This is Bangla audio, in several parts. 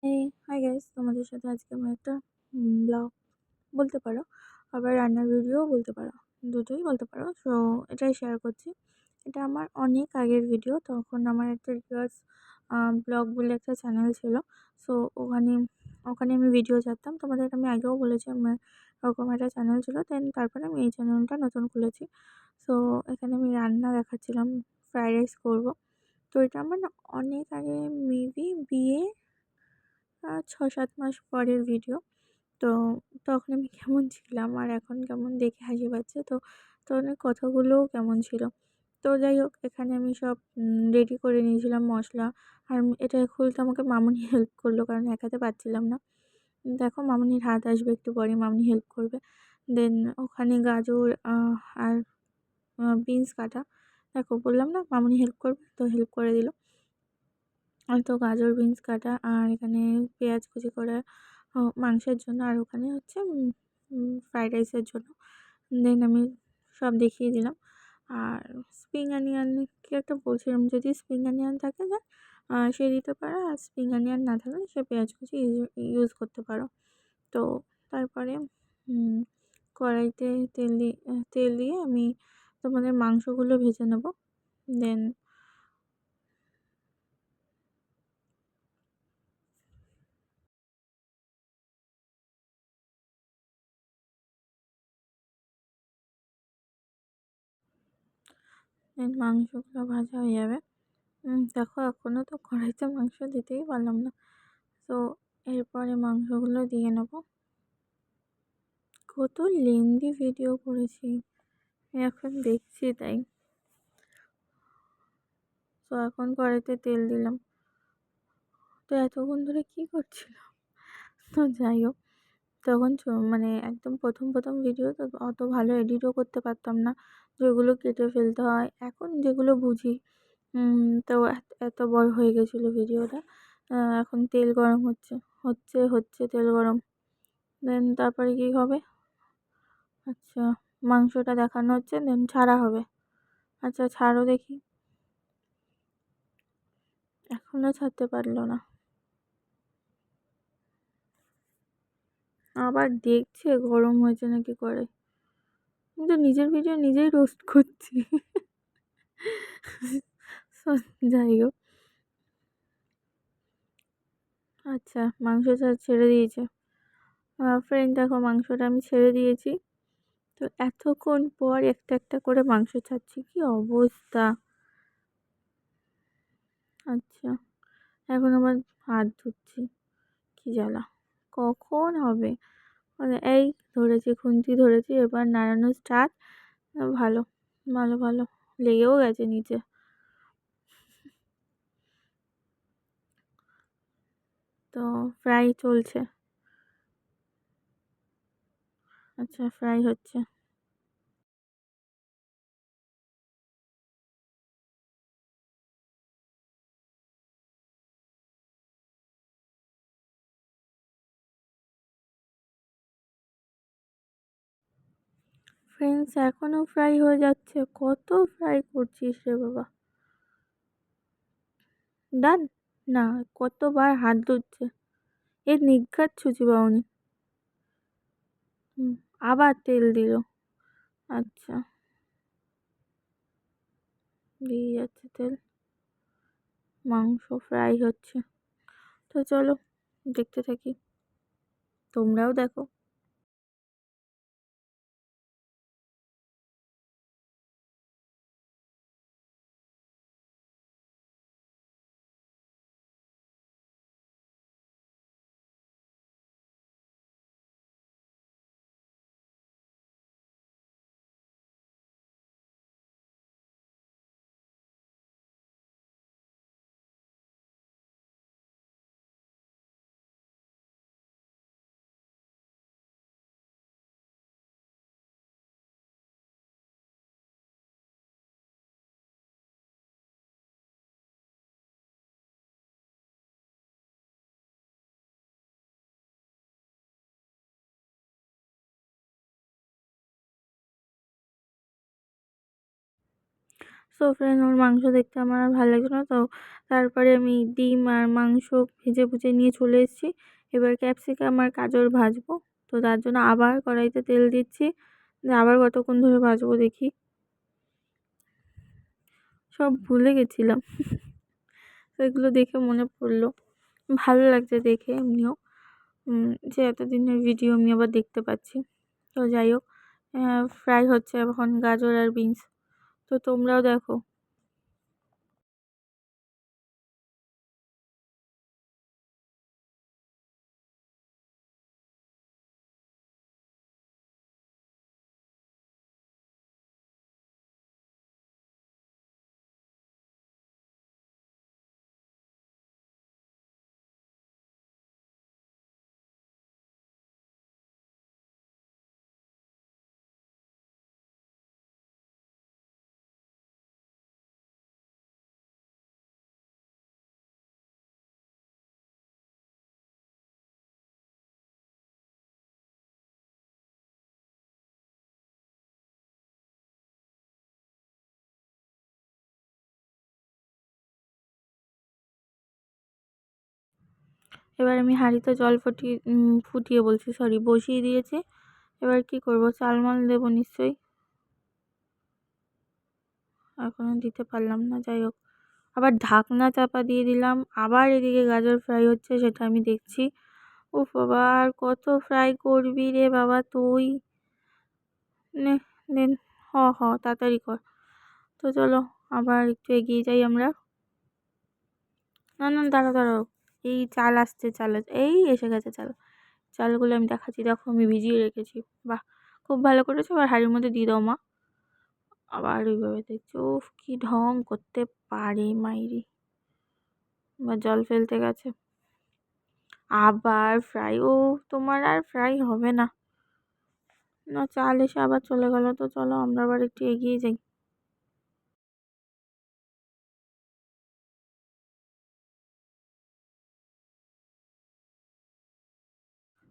এই হাই গাইস, তোমাদের সাথে আজকে আমি একটা ব্লগ বলতে পারো, আবার রান্নার ভিডিও বলতে পারো, দুটোই বলতে পারো। সো এটাই শেয়ার করছি। এটা আমার অনেক আগের ভিডিও। তখন আমার একটা রিয়ার্স ব্লগ বলে একটা চ্যানেল ছিল। সো ওখানে ওখানে আমি ভিডিও ছাড়তাম। তোমাদের আমি আগেও বলেছি আমার ওরকম একটা চ্যানেল ছিল। দেন তারপরে আমি এই চ্যানেলটা নতুন খুলেছি। সো এখানে আমি রান্না দেখাচ্ছিলাম, ফ্রাইড রাইস করবো। তো এটা আমার না অনেক আগে, মেবি বিয়ে ৬-৭ মাস পরের ভিডিও। তো তখন আমি কেমন ছিলাম আর এখন কেমন দেখে হাসি পাচ্ছে। তো তখনের কথাগুলোও কেমন ছিল। তো যাই হোক, এখানে আমি সব রেডি করে নিয়েছিলাম মশলা। আর এটা খুলতে আমাকে মামুনি হেল্প করলো, কারণ এক হাতে পারছিলাম না। দেখো মামুনির হাত আসবে একটু পরে, মামুনি হেল্প করবে। দেন ওখানে গাজর আর বিনস কাটা। দেখো বললাম না মামুনি হেল্প করবে, তো হেল্প করে দিল। আর তো গাজর বিনস কাটা, আর এখানে পেঁয়াজ কুচি করে মাংসের জন্য, আর ওখানে হচ্ছে ফ্রাইড রাইসের জন্য। দেন আমি সব দেখিয়ে দিলাম। আর স্প্রিং অনিয়ন কি একটা বলছিলাম, যদি স্প্রিং অনিয়ন থাকে না সে দিতে পারো, আর স্প্রিং অনিয়ন না থাকলে সে পেঁয়াজ কুচি ইউজ করতে পারো। তো তারপরে কড়াইতে তেল দিয়ে আমি তোমাদের মাংসগুলো ভেজে নেব। দেন মাংসগুলো ভাজা হয়ে যাবে। দেখো এখনও তো কড়াইতে মাংস দিতেই পারলাম না। তো এরপরে মাংসগুলো দিয়ে নেব। কত লেন্দি ভিডিও করেছি, এখন দেখছি তাই। তো এখন কড়াইতে তেল দিলাম। তো এতক্ষণ ধরে কী করছিলাম? তো যাই হোক, তখন মানে একদম প্রথম ভিডিও তো অত ভালো এডিটও করতে পারতাম না, যেগুলো কেটে ফেলতে হয়। এখন যেগুলো বুঝি, তো এত বড় হয়ে গেছিলো ভিডিওটা। এখন তেল গরম হচ্ছে তেল গরম। দেন তারপরে কী হবে? আচ্ছা, মাংসটা দেখানো হচ্ছে, দেন ছাড়া হবে। আচ্ছা ছাড়ো দেখি। এখনও ছাড়তে পারলো না, আবার দেখছে গরম হয়েছে নাকি করে। কিন্তু নিজের ভিডিও নিজেই রোস্ট করছি। যাই হোক, আচ্ছা মাংসটা ছেড়ে দিয়েছে। ফ্রেন্ড দেখো মাংসটা আমি ছেড়ে দিয়েছি। তো এতক্ষণ পর একটা একটা করে মাংস ছাড়ছি, কি অবস্থা। আচ্ছা, এখন আবার হাত ধুচ্ছি, কি জ্বালা। কখন হবে? মানে এই ধরেছি, খুন্তি ধরেছি, এবার নাড়ানো স্টার্ট। ভালো ভালো ভালো লেগেও গেছে নিচে। তো ফ্রাই চলছে। আচ্ছা ফ্রাই হচ্ছে। ফ্রেন্ডস এখনও ফ্রাই হয়ে যাচ্ছে, কত ফ্রাই করছিস রে বাবা। ডান না, কতবার হাত ধুচ্ছে, এর নিঘাত ছুচি পাওনি। আবার তেল দিল। আচ্ছা, দিয়ে যাচ্ছে তেল, মাংস ফ্রাই হচ্ছে। তো চলো দেখতে থাকি, তোমরাও দেখো। সো ফ্রেন্ড, ওর মাংস দেখতে আমার আর ভালো লাগছে না, তো তারপরে আমি ডিম আর মাংস ভেজে ভুজে নিয়ে চলে এসেছি। এবার ক্যাপসিকাম আর গাজর ভাজবো, তো তার জন্য আবার কড়াইতে তেল দিচ্ছি, আবার কতক্ষণ ধরে ভাজবো দেখি। সব ভুলে গেছিলাম। তো এগুলো দেখে মনে পড়লো, ভালো লাগছে দেখে এমনিও, যে এতদিনের ভিডিও আমি আবার দেখতে পাচ্ছি। তো যাই হোক, ফ্রাই হচ্ছে এখন গাজর আর বিনস, তো তোমরাও দেখো। এবার আমি হাঁড়িতে জল ফুটিয়ে বলছি, সরি, বসিয়ে দিয়েছি। এবার কি করব, চাল মাল দেবো নিশ্চয়ই, এখনও দিতে পারলাম না। যাই হোক, আবার ঢাকনা চাপা দিয়ে দিলাম, আবার এদিকে গাজর ফ্রাই হচ্ছে, সেটা আমি দেখছি। ও বাবা, আর কত ফ্রাই করবি রে বাবা তুই, নে নে, তাড়াতাড়ি কর। তো চলো আবার একটু এগিয়ে যাই আমরা। না না, দাঁড়াও দাঁড়াও, এই চাল আসছে, এই এসে গেছে চাল। চালগুলো আমি দেখাচ্ছি, দেখো আমি ভিজিয়ে রেখেছি। বাহ, খুব ভালো করেছো, আবার হাঁড়ির মধ্যে দিয়ে দাও মা। আবার ওইভাবে দেখছো, উফ কি ঢং করতে পারে মাইরি। বা জল ফেলতে গেছে, আবার ফ্রাই। ও, তোমার আর ফ্রাই হবে না। না, চাল এসে আবার চলে গেল, তো চলো আমরা আবার একটু এগিয়ে যাই।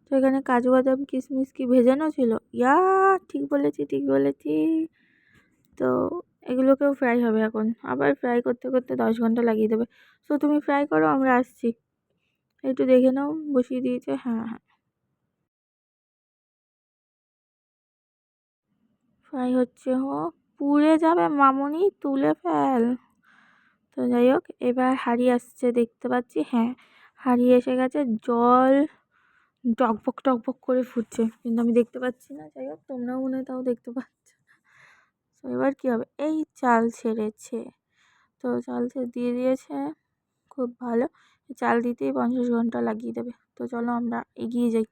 তো এখানে কাজু বাদাম কিশমিশ কি ভেজানো ছিল, ইয়া, ঠিক বলেছি ঠিক বলেছি। তো এগুলোকেও ফ্রাই হবে এখন, আবার ফ্রাই করতে করতে 10 ঘন্টা লাগিয়ে দেবে। তো তুমি ফ্রাই করো, আমরা আসছি। একটু দেখে নাও, বসিয়ে দিয়েছে, হ্যাঁ হ্যাঁ, ফ্রাই হচ্ছে। পুড়ে যাবে মামুনি, তুলে ফেল। তো যাই হোক, এবার হাঁড়ি আসছে দেখতে পাচ্ছি, হ্যাঁ, হাঁড়ি এসে গেছে, জল টকবক টকবক করে ফুটছে, কিন্তু আমি দেখতে পাচ্ছি না। যাই হোক, তোমরাও মনে হয় তাও দেখতে পাচ্ছ। তো এবার কী হবে, এই চাল ছেড়েছে, তো চাল দিয়ে দিয়েছে, খুব ভালো। চাল দিতেই 50 ঘন্টা লাগিয়ে দেবে, তো চলো আমরা এগিয়ে যাই।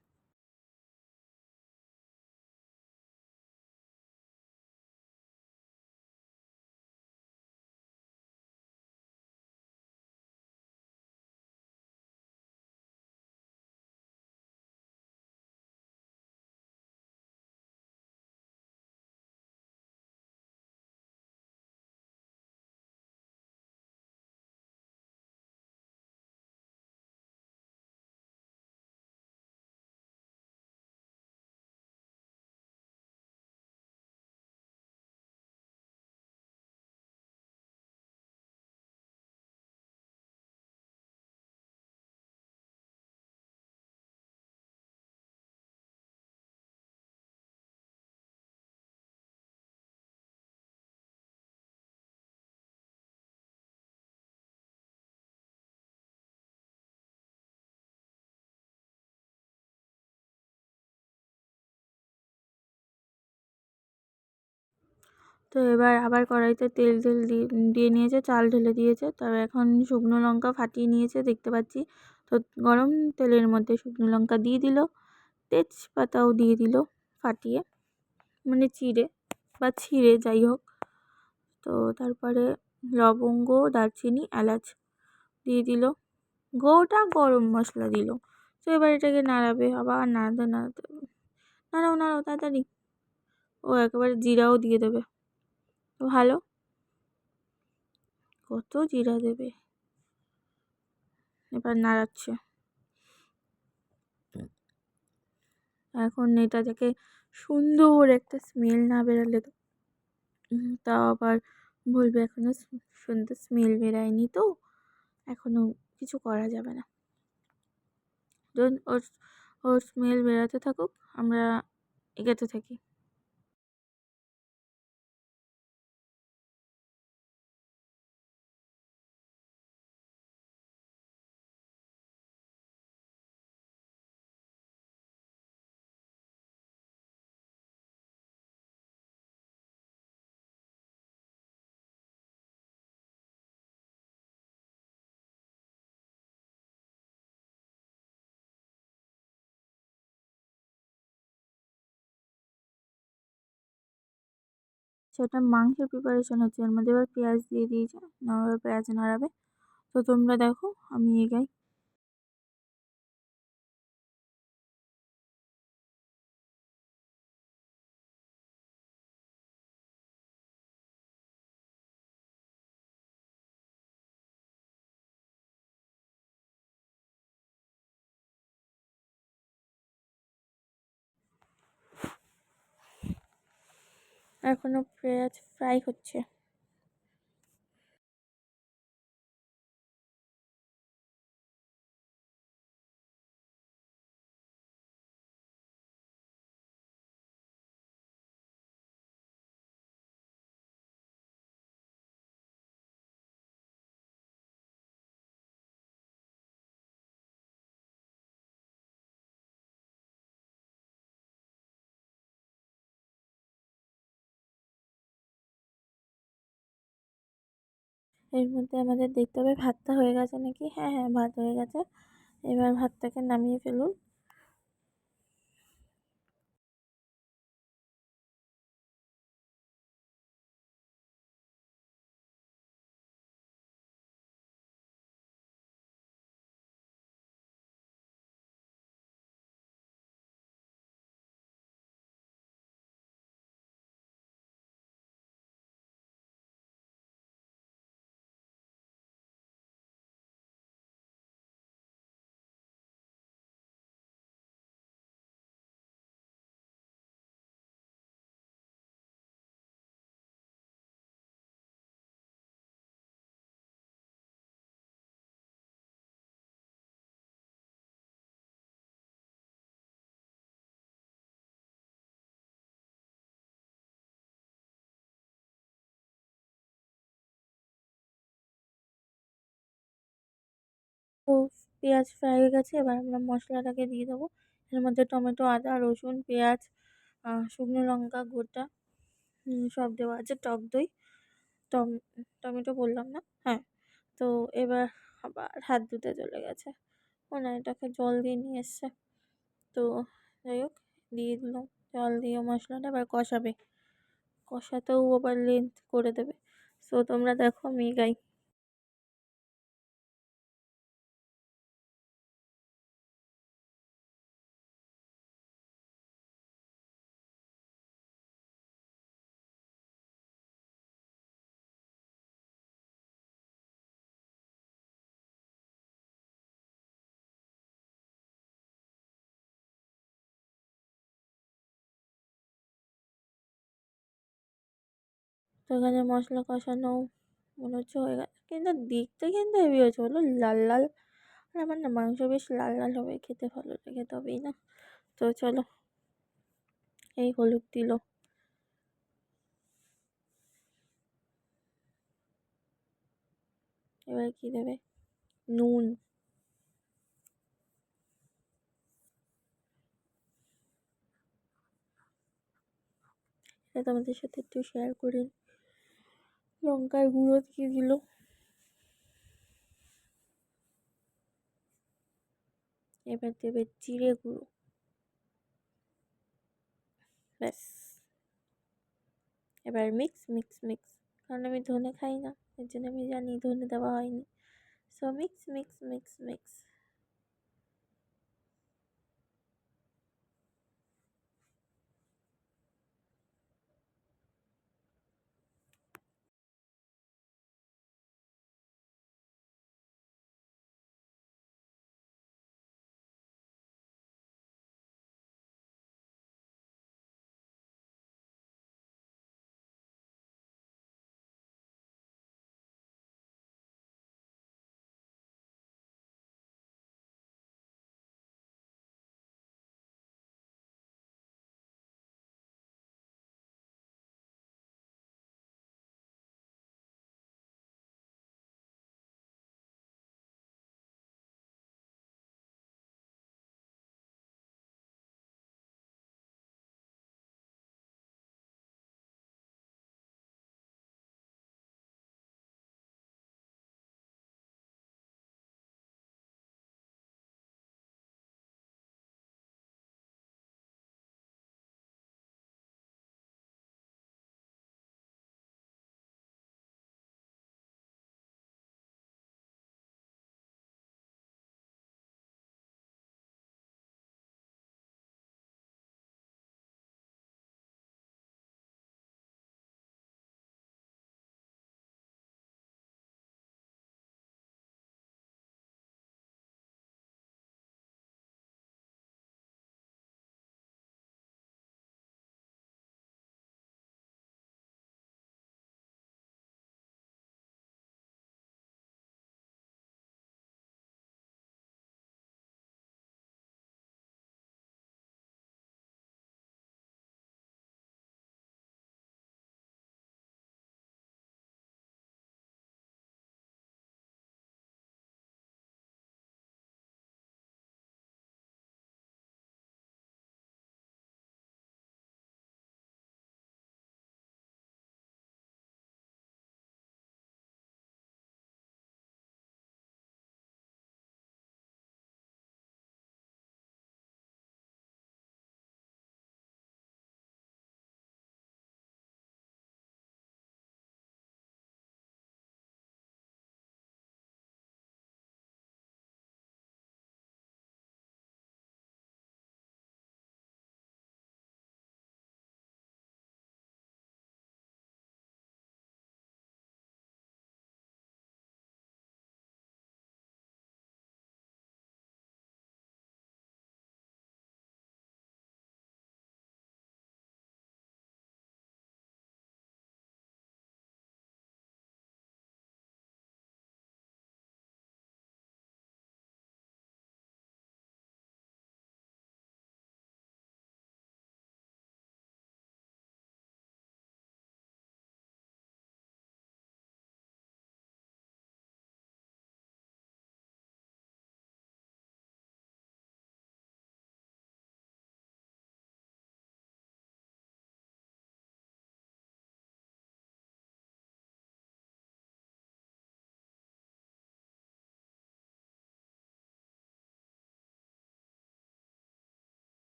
তো এবার আবার কড়াইতে তেল তেল দিয়ে দিয়ে নিয়েছে, চাল ঢেলে দিয়েছে, তবে এখন শুকনো লঙ্কা ফাটিয়ে নিয়েছে দেখতে পাচ্ছি। তো গরম তেলের মধ্যে শুকনো লঙ্কা দিয়ে দিল, তেজপাতাও দিয়ে দিল ফাটিয়ে, মানে চিড়ে বা ছিঁড়ে, যাই হোক। তো তারপরে লবঙ্গ, দারচিনি, এলাচ দিয়ে দিল, গোটা গরম মশলা দিল। তো এবার এটাকে নাড়াবে, আবার নাড়াতে নাড়াতে, নাড়াও নাড়াও তাড়াতাড়ি, ও একেবারে জিরাও দিয়ে দেবে। তো ভালো, কত জিরা দেবে, এবার নাড়াচ্ছে। এখন এটা থেকে সুন্দর একটা স্মেল না বেরালে তো, তাও আবার বলবে এখনও সুন্দর স্মেল বেরায়নি, তো এখনও কিছু করা যাবে না। ধরুন ওর ওর স্মেল বেরাতে থাকুক, আমরা এগোতে থাকি। সেটা মাংসের প্রিপারেশন হচ্ছে, এর মধ্যে এবার পেঁয়াজ দিয়ে দিয়েছে, না এবার পেঁয়াজ নাড়াবে। তো তোমরা দেখো, আমি এগাই। এখনো পেঁয়াজ ফ্রাই হচ্ছে। এর মধ্যে আমাদের দেখতে হবে ভাতটা হয়ে গেছে নাকি। হ্যাঁ হ্যাঁ, ভাত হয়ে গেছে। এবার ভাতটাকে নামিয়ে ফেলুন। তো পেঁয়াজ ফ্রাই হয়ে গেছে, এবার আমরা মশলাটাকে দিয়ে দেবো। এর মধ্যে টমেটো, আদা, রসুন, পেঁয়াজ, শুকনো লঙ্কা গোটা, সব দেওয়া আছে, টক দই, টম টমেটো বললাম না? হ্যাঁ। তো এবার আবার হাত ধুতে চলে গেছে, এটাকে জল দিয়ে নিয়ে এসছে। তো যাই হোক, দিয়ে দিলাম জল দিয়ে মশলাটা, এবার কষাবে। কষাতেও আবার লেন্থ করে দেবে। সো তোমরা দেখো, আমি গাই। তো এখানে মশলা কষানো মনে হচ্ছে হয়ে গেছে, কিন্তু দেখতে কিন্তু হেভি হয়েছে, বলো লাল লাল। আর আমার না মাংস বেশ লাল লাল হবে, খেতে ভালো লাগে, তবেই না। তো চলো, এই হলুদ দিল। এবার কি দেবে? নুন। এটা তোমাদের সাথে একটু শেয়ার করি। লঙ্কার গুঁড়ো দিয়ে দিল। এবার দেবে জিরে গুঁড়ো। ব্যাস। এবার মিক্স মিক্স মিক্স। কারণ আমি ধনে খাই না, এর জন্য আমি জানি ধনে দেওয়া হয়নি। So mix mix mix mix.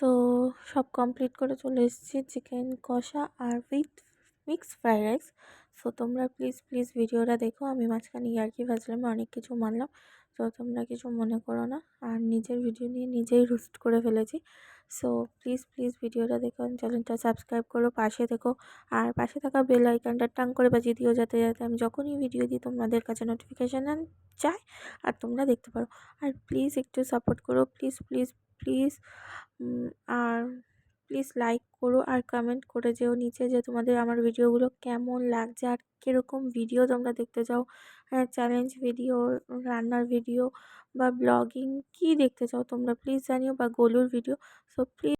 তো সব কমপ্লিট করে চলে এসেছি চিকেন কষা আর with mixed fried rice. So তোমরা প্লিজ প্লিজ ভিডিওটা দেখো। আমি মাঝখানে ইয়ার্কি ফাজলামে অনেক কিছু মানলাম, তো তোমরা কিছু মনে করো না। আর নিজের ভিডিও নিয়ে নিজেই রোস্ট করে ফেলেছি। সো প্লিজ প্লিজ ভিডিওটা দেখো, চ্যানেলটা সাবস্ক্রাইব করো, পাশে থেকো। আর পাশে থাকা বেল আইকনটা টাং করে বাজিয়ে দিও, যাতে যাতে আমি যখনই ভিডিও দিই তোমাদের কাছে নোটিফিকেশান যায় আর তোমরা দেখতে পারো। আর প্লিজ একটু সাপোর্ট করো, প্লিজ প্লিজ প্লিজ। আর প্লিজ লাইক করো আর কমেন্ট করে যেও নিচে যে তোমাদের আমার ভিডিওগুলো কেমন লাগছে আর কীরকম ভিডিও তোমরা দেখতে চাও। হ্যাঁ, চ্যালেঞ্জ ভিডিও, রান্নার ভিডিও বা ব্লগিং কী দেখতে চাও তোমরা প্লিজ জানিও, বা গোলুর ভিডিও। So please